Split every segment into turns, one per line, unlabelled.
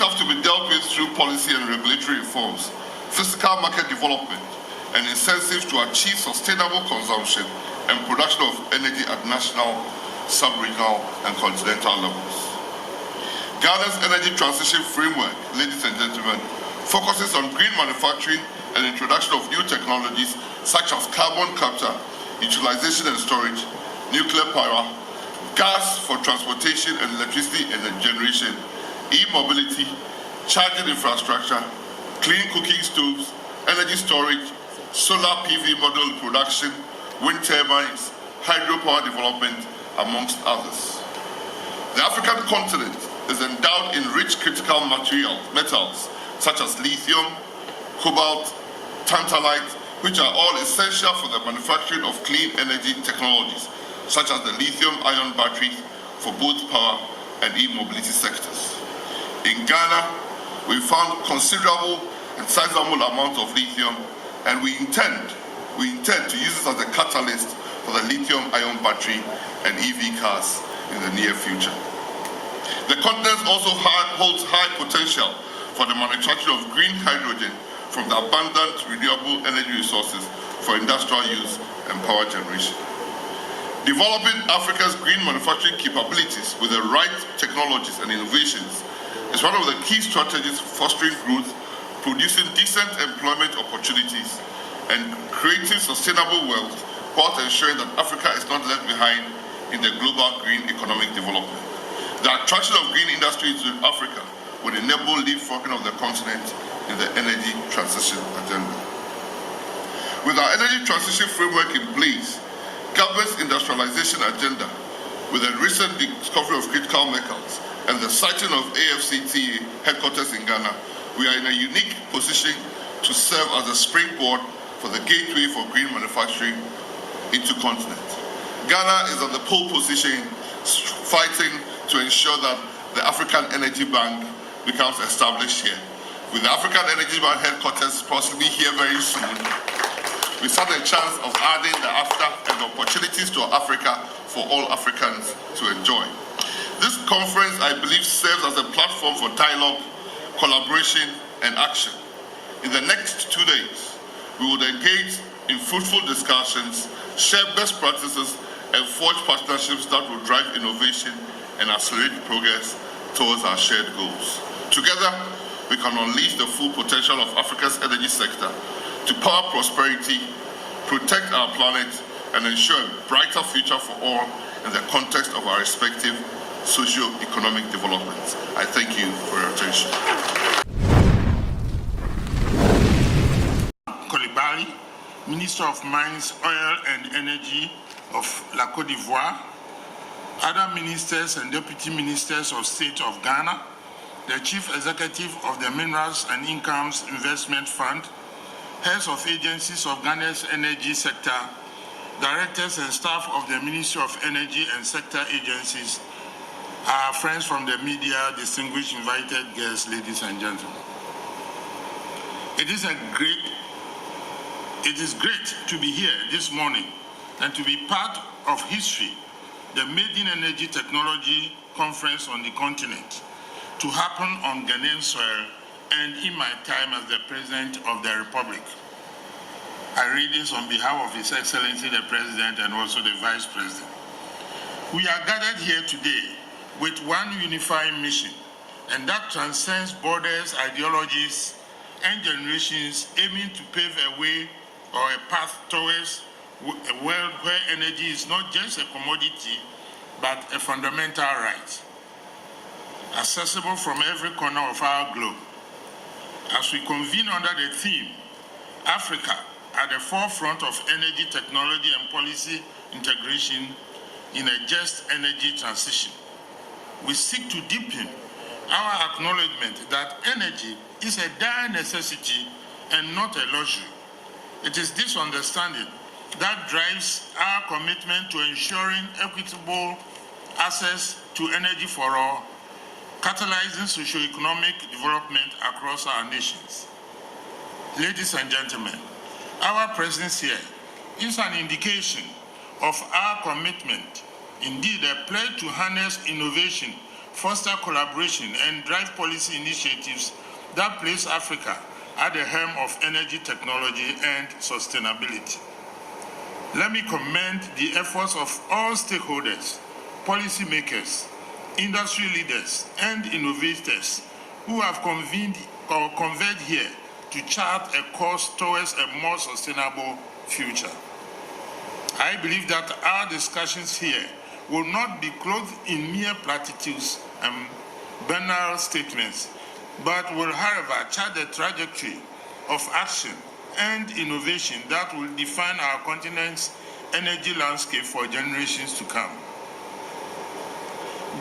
have to be dealt with through policy and regulatory reforms, physical market development, and incentives to achieve sustainable consumption and production of energy at national, sub-regional, and continental levels. Ghana's energy transition framework, ladies and gentlemen, focuses on green manufacturing and introduction of new technologies such as carbon capture, utilization and storage, nuclear power, gas for transportation and electricity and generation, e-mobility, charging infrastructure, clean cooking stoves, energy storage, solar PV module production, wind turbines, hydropower development, amongst others. The African continent is endowed in rich critical metals such as lithium, cobalt, tantalite, which are all essential for the manufacturing of clean energy technologies, such as the lithium-ion batteries for both power and e-mobility sectors. In Ghana, we found considerable and sizable amount of lithium, and we intend to use it as a catalyst for the lithium-ion battery and EV cars in the near future. The continent also holds high potential for the manufacture of green hydrogen from the abundant renewable energy resources for industrial use and power generation. Developing Africa's green manufacturing capabilities with the right technologies and innovations is one of the key strategies for fostering growth, producing decent employment opportunities, and creating sustainable wealth, while ensuring that Africa is not left behind in the global green economic development. The attraction of green industry to Africa would enable leapfrogging of the continent in the energy transition agenda. With our energy transition framework in place, government's industrialization agenda, with the recent discovery of critical metals and the siting of AFCTA headquarters in Ghana, we are in a unique position to serve as a springboard for the gateway for green manufacturing into continent. Ghana is at the pole position, fighting to ensure that the African Energy Bank becomes established here. With the African Energy Bank headquarters possibly here very soon, we stand a chance of adding the after and the opportunities to Africa for all Africans to enjoy. This conference, I believe, serves as a platform for dialogue, collaboration, and action. In the next 2 days, we will engage in fruitful discussions, share best practices, and forge partnerships that will drive innovation and accelerate progress towards our shared goals. Together, we can unleash the full potential of Africa's energy sector to power prosperity, protect our planet, and ensure a brighter future for all in the context of our respective socio-economic developments. I thank you for your attention.
Coulibaly, Minister of Mines, Oil and Energy of La Côte d'Ivoire, other ministers and deputy ministers of state of Ghana, the chief executive of the Minerals and Incomes Investment Fund, heads of agencies of Ghana's energy sector, directors and staff of the Ministry of Energy and sector agencies, our friends from the media, distinguished invited guests, ladies and gentlemen. It is great to be here this morning and to be part of history, the Maiden Energy Technology Conference on the continent, to happen on Ghanaian soil and in my time as the President of the Republic. I read this on behalf of His Excellency the President and also the Vice President. We are gathered here today with one unifying mission, and that transcends borders, ideologies, and generations, aiming to pave a way or a path towards a world where energy is not just a commodity, but a fundamental right, accessible from every corner of our globe. As we convene under the theme, Africa at the forefront of energy technology and policy integration in a just energy transition, we seek to deepen our acknowledgement that energy is a dire necessity and not a luxury. It is this understanding that drives our commitment to ensuring equitable access to energy for all, catalyzing socio-economic development across our nations. Ladies and gentlemen, our presence here is an indication of our commitment, indeed a pledge to harness innovation foster collaboration, and drive policy initiatives that place Africa at the helm of energy technology and sustainability. Let me commend the efforts of all stakeholders, policymakers, industry leaders, and innovators who have convened here to chart a course towards a more sustainable future. I believe that our discussions here will not be clothed in mere platitudes and banal statements, but will, however, chart the trajectory of action and innovation that will define our continent's energy landscape for generations to come.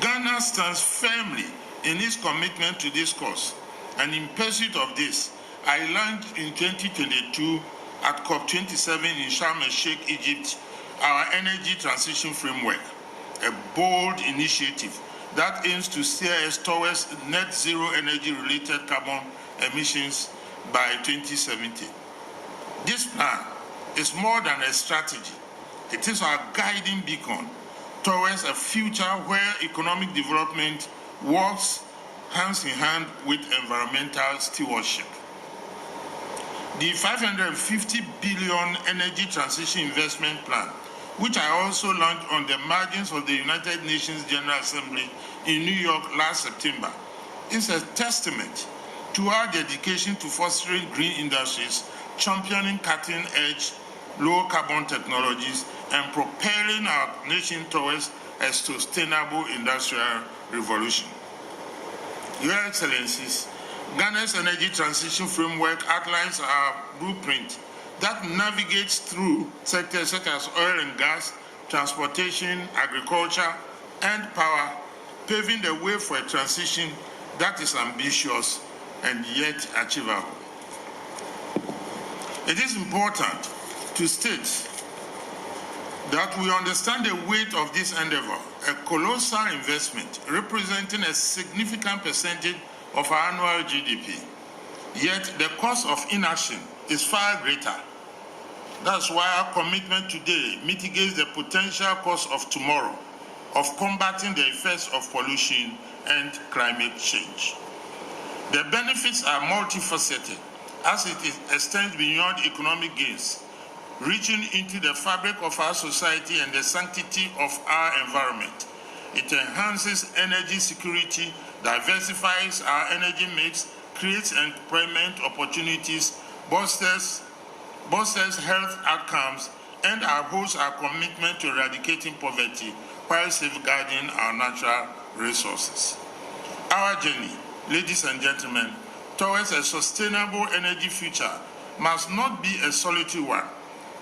Ghana stands firmly in its commitment to this cause, and in pursuit of this, I launched in 2022 at COP27 in Sharm el-Sheikh, Egypt, our Energy Transition Framework, a bold initiative that aims to steer us towards net zero energy-related carbon emissions by 2070. This plan is more than a strategy. It is our guiding beacon towards a future where economic development works hands in hand with environmental stewardship. The 550 billion Energy Transition Investment Plan, which I also launched on the margins of the United Nations General Assembly in New York last September, is a testament to our dedication to fostering green industries, championing cutting-edge, low-carbon technologies, and propelling our nation towards a sustainable industrial revolution. Your Excellencies, Ghana's Energy Transition Framework outlines our blueprint that navigates through sectors such as oil and gas, transportation, agriculture, and power, paving the way for a transition that is ambitious and yet achievable. It is important to state that we understand the weight of this endeavor, a colossal investment representing a significant percentage of our annual GDP. Yet the cost of inaction is far greater. That's why our commitment today mitigates the potential cost of tomorrow, of combating the effects of pollution and climate change. The benefits are multifaceted as it extends beyond economic gains, reaching into the fabric of our society and the sanctity of our environment. It enhances energy security, diversifies our energy mix, creates employment opportunities, bolsters health outcomes, and upholds our commitment to eradicating poverty while safeguarding our natural resources. Our journey, ladies and gentlemen, towards a sustainable energy future must not be a solitary one.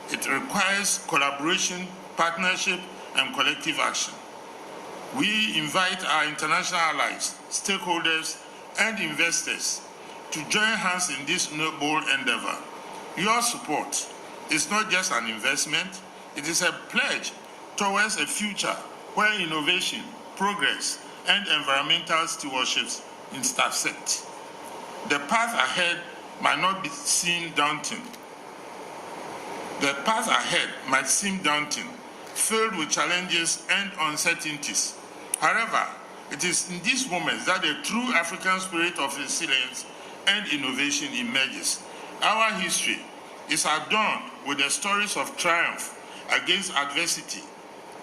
It requires collaboration, partnership, and collective action. We invite our international allies, stakeholders, and investors to join hands in this noble endeavor. Your support is not just an investment, it is a pledge towards a future where innovation, progress, and environmental stewardship intersect. The path ahead might not seem daunting. The path ahead might seem daunting, filled with challenges and uncertainties. However, it is in these moments that the true African spirit of resilience and innovation emerges. Our history is adorned with the stories of triumph against adversity.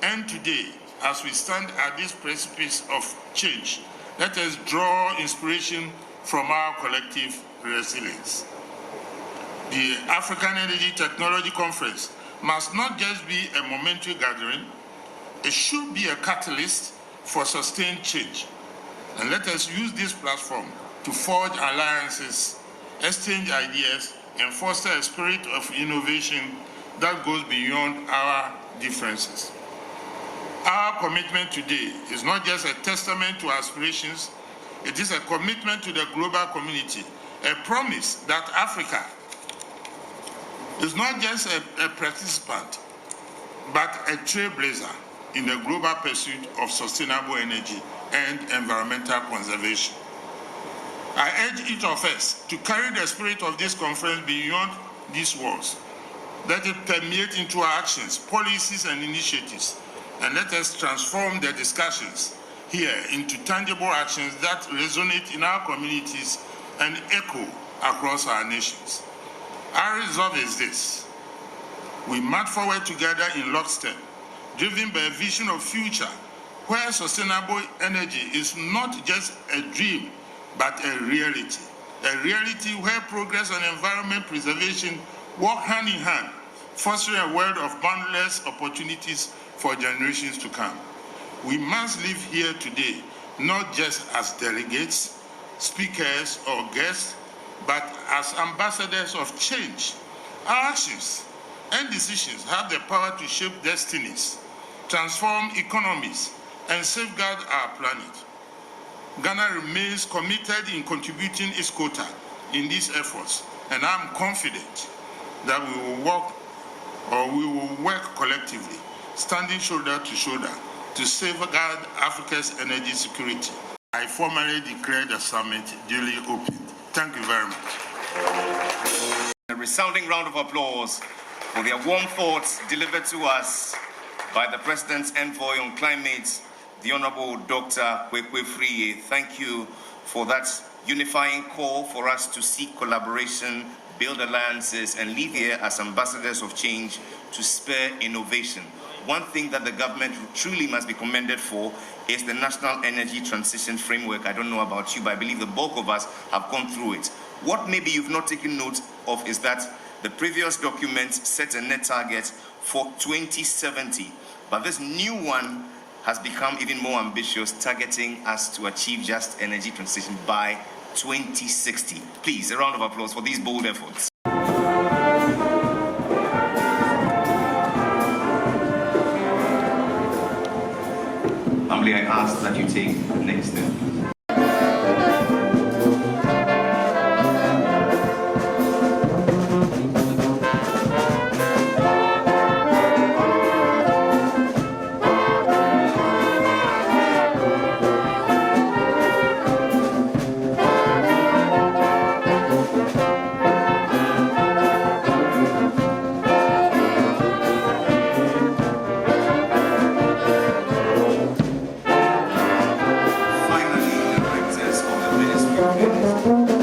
And today, as we stand at this precipice of change, let us draw inspiration from our collective resilience. The African Energy Technology Conference must not just be a momentary gathering, it should be a catalyst for sustained change. And let us use this platform to forge alliances, exchange ideas, and foster a spirit of innovation that goes beyond our differences. Our commitment today is not just a testament to aspirations, it is a commitment to the global community, a promise that Africa is not just a participant, but a trailblazer in the global pursuit of sustainable energy and environmental conservation. I urge each of us to carry the spirit of this conference beyond these walls. Let it permeate into our actions, policies, and initiatives, and let us transform the discussions here into tangible actions that resonate in our communities and echo across our nations. Our resolve is this: we march forward together in lockstep, driven by a vision of future where sustainable energy is not just a dream, but a reality where progress and environment preservation walk hand in hand, fostering a world of boundless opportunities for generations to come. We must live here today, not just as delegates, speakers, or guests, but as ambassadors of change. Our actions and decisions have the power to shape destinies, transform economies, and safeguard our planet. Ghana remains committed in contributing its quota in these efforts, and I'm confident that we will work collectively, standing shoulder to shoulder, to safeguard Africa's energy security. I formally declare the summit duly opened. Thank you very much.
A resounding round of applause for their warm thoughts delivered to us by the President's envoy on climate, the Honorable Dr. Kwekwe Friye. Thank you for that unifying call for us to seek collaboration, build alliances, and live here as ambassadors of change to spur innovation. One thing that the government truly must be commended for is the National Energy Transition Framework. I don't know about you, but I believe the bulk of us have gone through it. What maybe you've not taken note of is that the previous document set a net target for 2070, but this new one has become even more ambitious, targeting us to achieve just energy transition by 2060. Please, a round of applause for these bold efforts. Humbly, I ask that you take the next step. Finally, the directors of the Ministry of Energy.